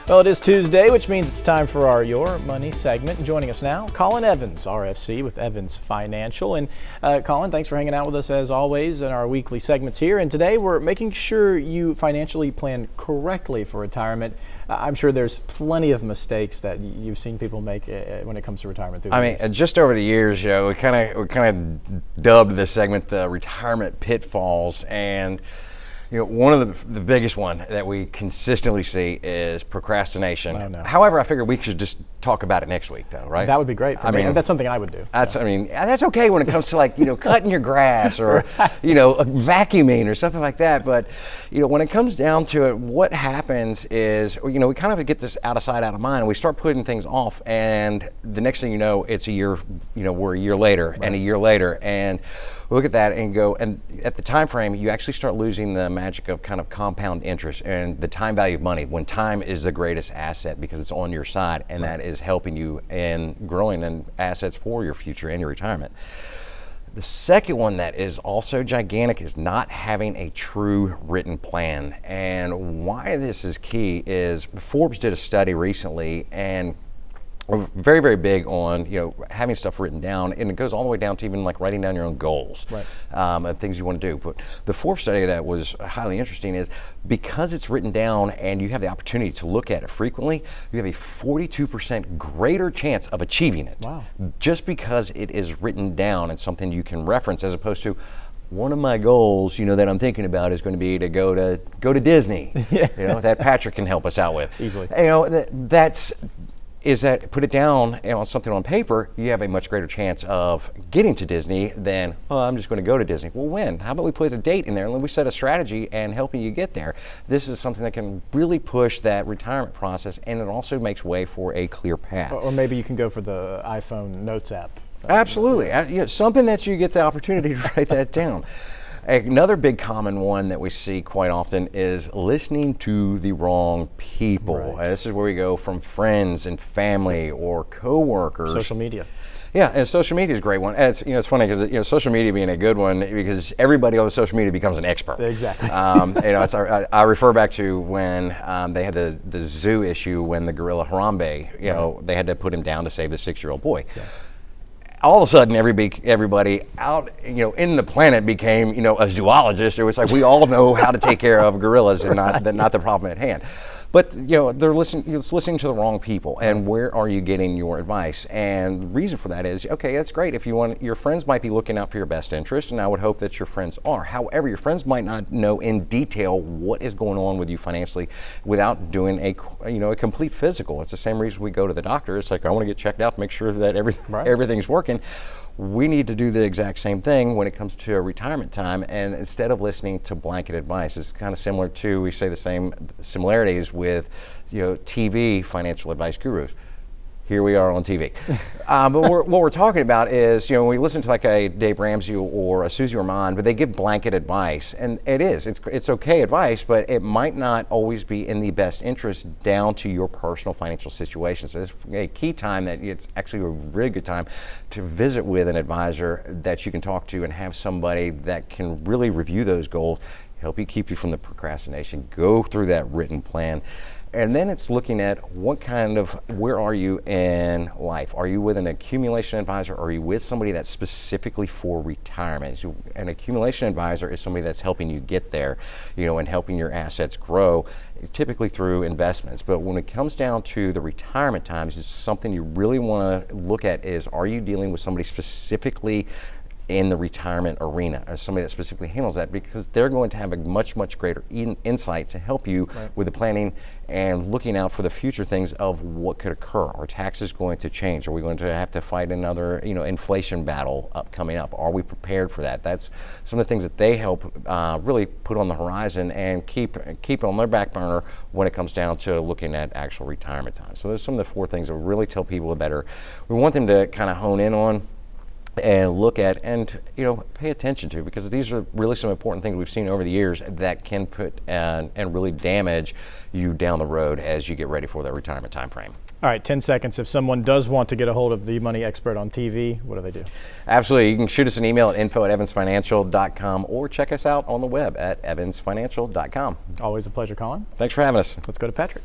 Well, it is Tuesday, which means it's time for our Your Money segment. Joining us now, Colin Evans, RFC with Evans Financial. And Colin, thanks for hanging out with us as always in our weekly segments here. And today we're making sure you financially plan correctly for retirement. I'm sure there's plenty of mistakes that you've seen people make when it comes to retirement. Just over the years, we kind of dubbed this segment the retirement pitfalls, and one of the biggest one that we consistently see is procrastination. Oh, no. However, I figured we should just talk about it next week, though, right? That would be great for me. That's something I would do. That's okay when it comes to cutting your grass or vacuuming or something like that. But when it comes down to it, what happens is we kind of get this out of sight, out of mind. And we start putting things off, and the next thing you know, it's a year. We're a year later, right. And a year later, and we look at that and go, and at the time frame, you actually start losing the magic of kind of compound interest and the time value of money, when time is the greatest asset because it's on your side, and that is helping you in growing in assets for your future and your retirement. The second one that is also gigantic is not having a true written plan. And why this is key is Forbes did a study recently, and we're very, very big on having stuff written down, and it goes all the way down to even like writing down your own goals, right. And things you want to do. But the Forbes study that was highly interesting is because it's written down and you have the opportunity to look at it frequently, you have a 42% greater chance of achieving it. Wow. Just because it is written down and something you can reference, as opposed to one of my goals, that I'm thinking about is going to be to go to Disney. That Patrick can help us out with easily. Is that put it down on something on paper, you have a much greater chance of getting to Disney than, I'm just going to go to Disney. Well, when? How about we put a date in there and we set a strategy and helping you get there? This is something that can really push that retirement process, and it also makes way for a clear path. Or maybe you can go for the iPhone Notes app. Absolutely. Something that you get the opportunity to write that down. Another big common one that we see quite often is listening to the wrong people. Right. This is where we go from friends and family or coworkers. Social media. Yeah, and social media is a great one. And it's funny because social media being a good one, because everybody on the social media becomes an expert. Exactly. I refer back to when they had the zoo issue when the gorilla Harambe, they had to put him down to save the 6-year-old boy. Yeah. All of a sudden, everybody out, in the planet became, a zoologist. It was like we all know how to take care of gorillas and not the problem at hand. But they're listening to the wrong people. And where are you getting your advice? And the reason for that is, okay, that's great. If you want, your friends might be looking out for your best interest, and I would hope that your friends are. However, your friends might not know in detail what is going on with you financially without doing a complete physical. It's the same reason we go to the doctor. It's like, I want to get checked out to make sure that everything's working. We need to do the exact same thing when it comes to a retirement time, and instead of listening to blanket advice, it's kind of similar to, we say the same similarities with TV financial advice gurus. Here we are on TV. But what we're talking about is, when we listen to like a Dave Ramsey or a Susie Orman, but they give blanket advice, and it's okay advice, but it might not always be in the best interest down to your personal financial situation. So it's a key time that it's actually a really good time to visit with an advisor that you can talk to and have somebody that can really review those goals, help you keep you from the procrastination, go through that written plan. And then it's looking at where are you in life? Are you with an accumulation advisor, or are you with somebody that's specifically for retirement? So an accumulation advisor is somebody that's helping you get there, and helping your assets grow, typically through investments. But when it comes down to the retirement times, it's something you really want to look at is, are you dealing with somebody specifically in the retirement arena, as somebody that specifically handles that, because they're going to have a much, much greater insight to help you with the planning and looking out for the future things of what could occur. Are taxes going to change? Are we going to have to fight another inflation battle coming up? Are we prepared for that? That's some of the things that they help really put on the horizon and keep it on their back burner when it comes down to looking at actual retirement time. So those are some of the 4 things that we really tell people that we want them to kind of hone in on and look at and pay attention to, because these are really some important things we've seen over the years that can put and really damage you down the road as you get ready for that retirement time frame. All right, 10 seconds. If someone does want to get a hold of the money expert on TV, what do they do? Absolutely. You can shoot us an email at info@evansfinancial.com or check us out on the web at evansfinancial.com. Always a pleasure, Colin. Thanks for having us. Let's go to Patrick.